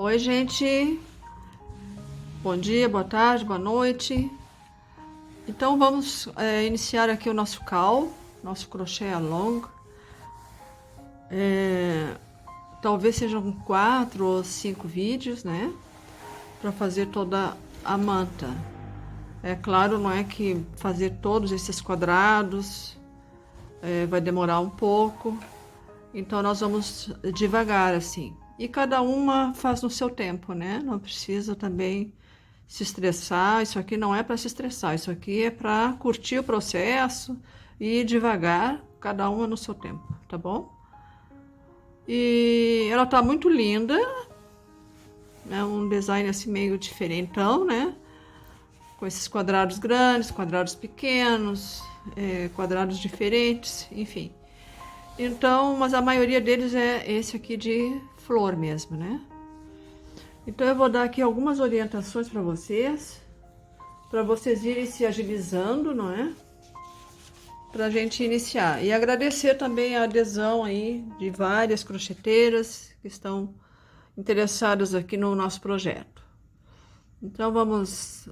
Oi, gente. Bom dia, boa tarde, boa noite. Então vamos iniciar aqui o nosso caul, nosso crochê along. Talvez sejam 4 ou 5 vídeos, né? Para fazer toda a manta. É claro, não é que fazer todos esses quadrados vai demorar um pouco. Então nós vamos devagar assim. E cada uma faz no seu tempo, né? Não precisa também se estressar. Isso aqui não é para se estressar, isso aqui é para curtir o processo e ir devagar, cada uma no seu tempo, tá bom? E ela tá muito linda, é um design assim meio diferentão, né? Com esses quadrados grandes, quadrados pequenos, quadrados diferentes, enfim. Então, mas a maioria deles é esse aqui de flor mesmo, né? Então eu vou dar aqui algumas orientações para vocês irem se agilizando, não é? Pra gente iniciar. E agradecer também a adesão aí de várias crocheteiras que estão interessadas aqui no nosso projeto. Então vamos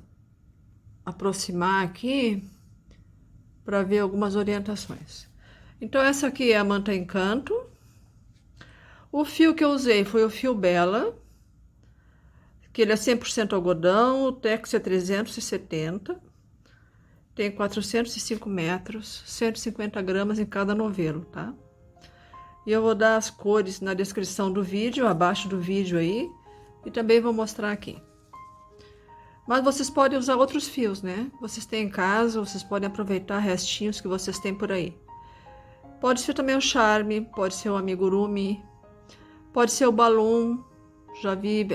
aproximar aqui para ver algumas orientações. Então essa aqui é a manta Encanto. O fio que eu usei foi o fio Bella, que ele é 100% algodão, o tex é 370, tem 405 metros, 150 gramas em cada novelo, tá? E eu vou dar as cores na descrição do vídeo, abaixo do vídeo aí, e também vou mostrar aqui. Mas vocês podem usar outros fios, né? Vocês têm em casa, vocês podem aproveitar restinhos que vocês têm por aí. Pode ser também o charme, pode ser o amigurumi, pode ser o balloon. Já vi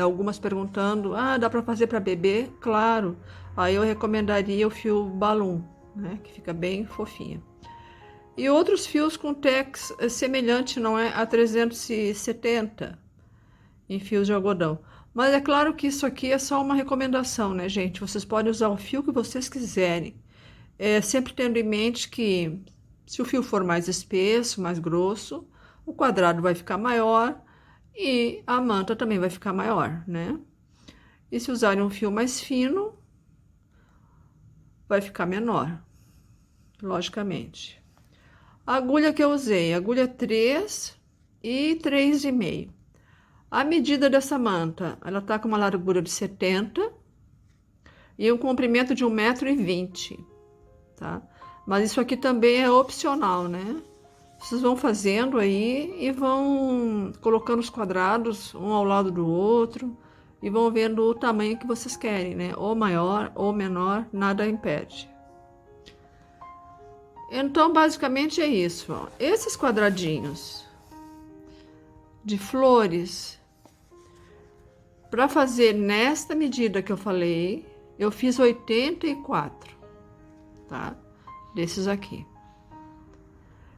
algumas perguntando, dá para fazer para bebê? Claro, aí eu recomendaria o fio balloon, né, que fica bem fofinho. E outros fios com tex semelhante, não é, a 370 em fios de algodão. Mas é claro que isso aqui é só uma recomendação, né, gente? Vocês podem usar o fio que vocês quiserem. Sempre tendo em mente que se o fio for mais espesso, mais grosso, o quadrado vai ficar maior e a manta também vai ficar maior, né? E se usarem um fio mais fino, vai ficar menor, logicamente. A agulha que eu usei, agulha 3 e 3,5. A medida dessa manta, ela tá com uma largura de 70 e um comprimento de 1,20 m, tá? Mas isso aqui também é opcional, né? Vocês vão fazendo aí e vão colocando os quadrados um ao lado do outro e vão vendo o tamanho que vocês querem, né? Ou maior ou menor, nada impede. Então, basicamente é isso, ó. Esses quadradinhos de flores, para fazer nesta medida que eu falei, eu fiz 84, tá? Desses aqui.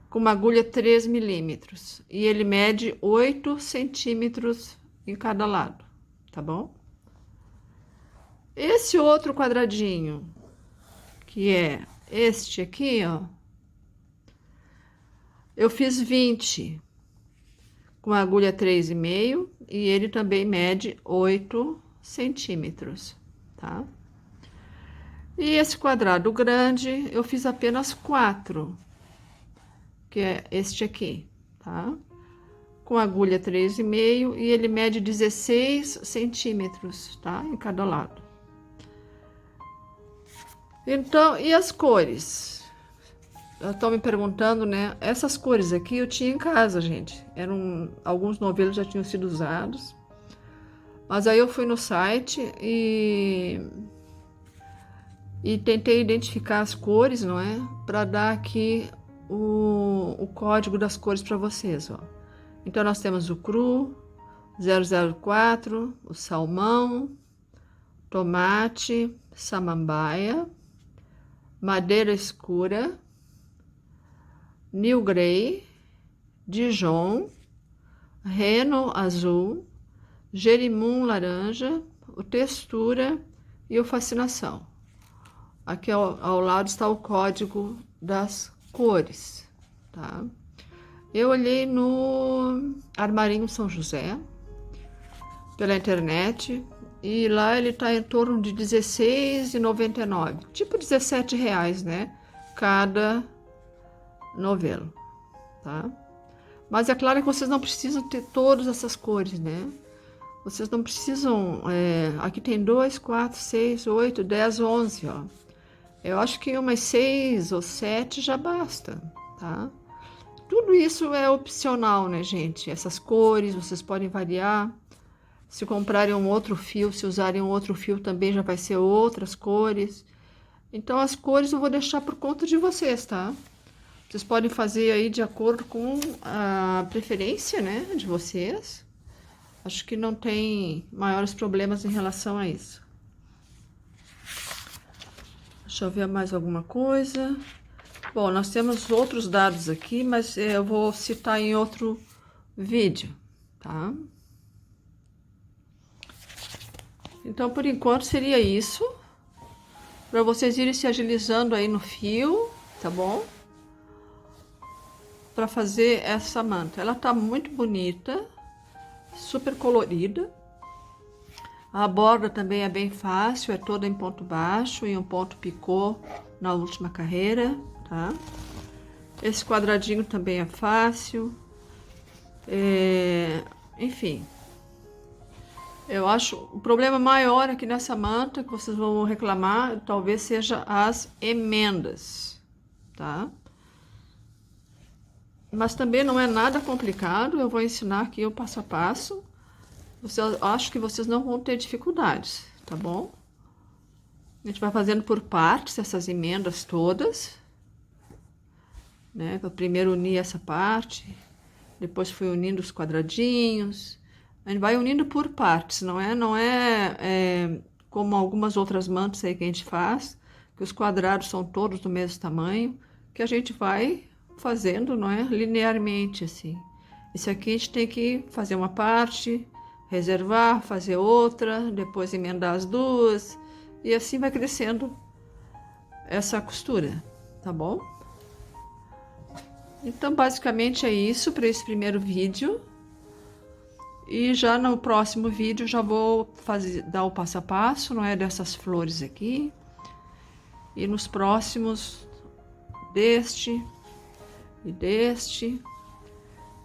Com uma agulha 3 milímetros. E ele mede 8 centímetros em cada lado, tá bom? Esse outro quadradinho, que é este aqui, ó, eu fiz 20 com a agulha 3,5 e ele também mede 8 centímetros, tá? E esse quadrado grande, eu fiz apenas 4, que é este aqui, tá? Com agulha 3,5 e ele mede 16 centímetros, tá? Em cada lado. Então, e as cores? Estão me perguntando, né? Essas cores aqui eu tinha em casa, gente. Alguns novelos já tinham sido usados. Mas aí eu fui no site e tentei identificar as cores, não é? Para dar aqui o código das cores para vocês, ó. Então nós temos o cru, 004, o salmão, tomate, samambaia, madeira escura, new grey, dijon, reno azul, jerimum laranja, o textura e o fascinação. Aqui ao lado está o código das cores, tá? Eu olhei no Armarinho São José, pela internet. E lá ele tá em torno de R$16,99, tipo R$17, né? Cada novelo, tá? Mas é claro que vocês não precisam ter todas essas cores, né? Vocês não precisam... aqui tem 2, 4, 6, 8, 10, 11, ó. Eu acho que umas 6 ou 7 já basta, tá? Tudo isso é opcional, né, gente? Essas cores, vocês podem variar. Se comprarem um outro fio, se usarem um outro fio, também já vai ser outras cores. Então, as cores eu vou deixar por conta de vocês, tá? Vocês podem fazer aí de acordo com a preferência, né, de vocês. Acho que não tem maiores problemas em relação a isso. Deixa eu ver mais alguma coisa. Bom, nós temos outros dados aqui, mas eu vou citar em outro vídeo, tá? Então, por enquanto, seria isso. Para vocês irem se agilizando aí no fio, tá bom? Para fazer essa manta. Ela tá muito bonita, super colorida. A borda também é bem fácil, é toda em ponto baixo e um ponto picô na última carreira, tá? Esse quadradinho também é fácil. Enfim... Eu acho o problema maior aqui nessa manta, que vocês vão reclamar, talvez seja as emendas, tá? Mas também não é nada complicado, eu vou ensinar aqui o passo a passo. Acho que vocês não vão ter dificuldades, tá bom? A gente vai fazendo por partes essas emendas todas, né? Eu primeiro uni essa parte, depois fui unindo os quadradinhos. A gente vai unindo por partes, não é como algumas outras mantas aí que a gente faz, que os quadrados são todos do mesmo tamanho, que a gente vai fazendo, não é, linearmente, assim. Esse aqui a gente tem que fazer uma parte, reservar, fazer outra, depois emendar as duas, e assim vai crescendo essa costura, tá bom? Então, basicamente é isso para esse primeiro vídeo. E já no próximo vídeo já vou dar o passo a passo, não é, dessas flores aqui. E nos próximos deste e deste.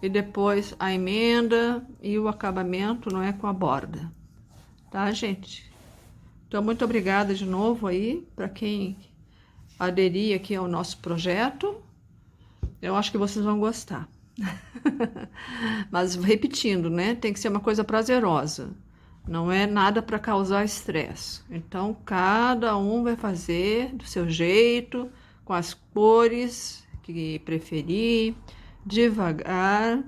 E depois a emenda e o acabamento, não é, com a borda. Tá, gente? Então, muito obrigada de novo aí para quem aderir aqui ao nosso projeto. Eu acho que vocês vão gostar. Mas repetindo, né? Tem que ser uma coisa prazerosa. Não é nada para causar estresse. Então, cada um vai fazer do seu jeito, com as cores que preferir, devagar.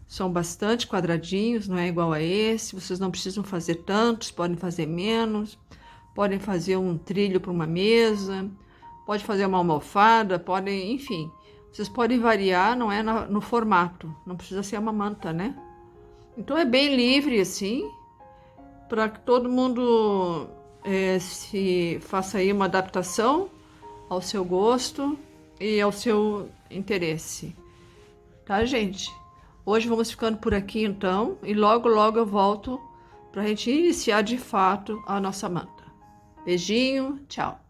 São bastante quadradinhos, não é igual a esse. Vocês não precisam fazer tantos, podem fazer menos. Podem fazer um trilho para uma mesa, pode fazer uma almofada, podem, enfim. Vocês podem variar, não é, no formato, não precisa ser uma manta, né? Então é bem livre assim, para que todo mundo se faça aí uma adaptação ao seu gosto e ao seu interesse. Tá, gente? Hoje vamos ficando por aqui então, e logo logo eu volto para a gente iniciar de fato a nossa manta. Beijinho, tchau!